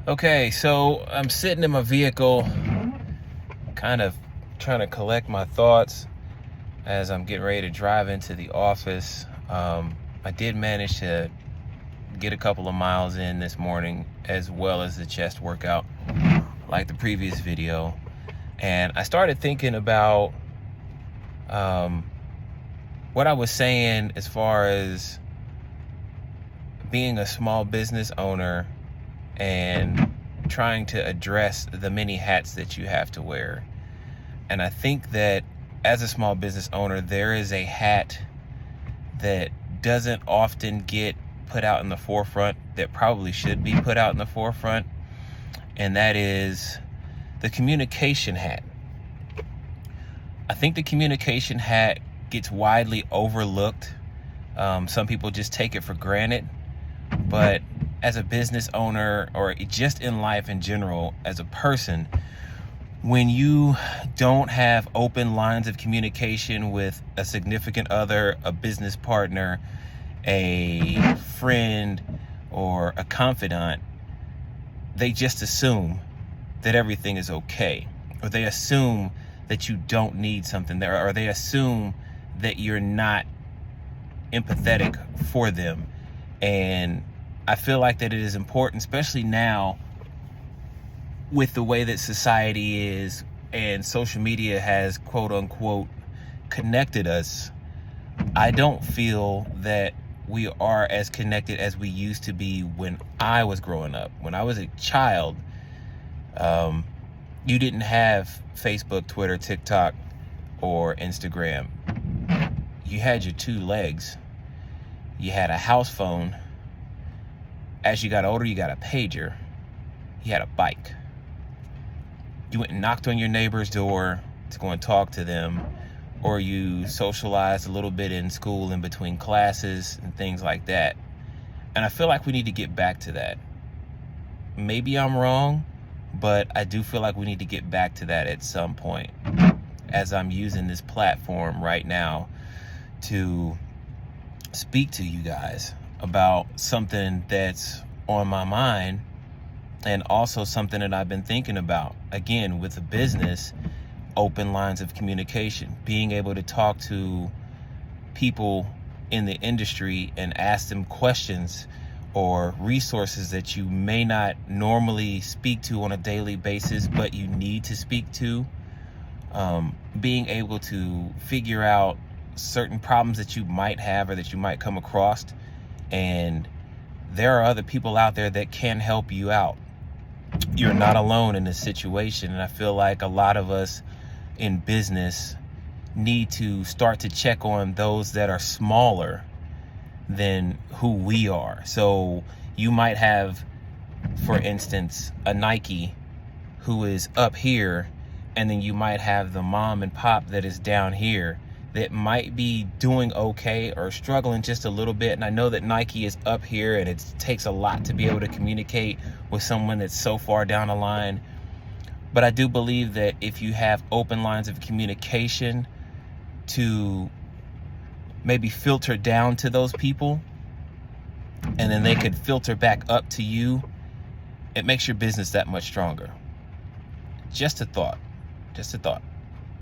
Okay, so I'm sitting in my vehicle, kind of trying to collect my thoughts as I'm getting ready to drive into the office. I did manage to get a couple of miles in this morning, as well as the chest workout, like the previous video. And I started thinking about what I was saying as far as being a small business owner and trying to address the many hats that you have to wear. And I think that as a small business owner, there is a hat that doesn't often get put out in the forefront that probably should be put out in the forefront, and that is the communication hat. I think the communication hat gets widely overlooked. Some people just take it for granted, but as a business owner, or just in life in general, as a person, when you don't have open lines of communication with a significant other, a business partner, a friend, or a confidant, they just assume that everything is okay, or they assume that you don't need something there, or they assume that you're not empathetic for them. And I feel like that it is important, especially now with the way that society is and social media has quote unquote connected us. I don't feel that we are as connected as we used to be when I was growing up. When I was a child, you didn't have Facebook, Twitter, TikTok, or Instagram. You had your two legs. You had a house phone. As you got older, you got a pager. You had a bike. You went and knocked on your neighbor's door to go and talk to them, or you socialized a little bit in school in between classes and things like that. And I feel like we need to get back to that. Maybe I'm wrong, but I do feel like we need to get back to that at some point, as I'm using this platform right now to speak to you guys about something that's on my mind, and also something that I've been thinking about. Again, with a business, open lines of communication, being able to talk to people in the industry and ask them questions or resources that you may not normally speak to on a daily basis, but you need to speak to. Being able to figure out certain problems that you might have or that you might come across, and there are other people out there that can help you out. You're not alone in this situation, and I feel like a lot of us in business need to start to check on those that are smaller than who we are. So you might have, for instance, a Nike who is up here, and then you might have the mom and pop that is down here that might be doing okay or struggling just a little bit. And I know that Nike is up here, and it takes a lot to be able to communicate with someone that's so far down the line. But I do believe that if you have open lines of communication to maybe filter down to those people, and then they could filter back up to you, it makes your business that much stronger. Just a thought. Just a thought.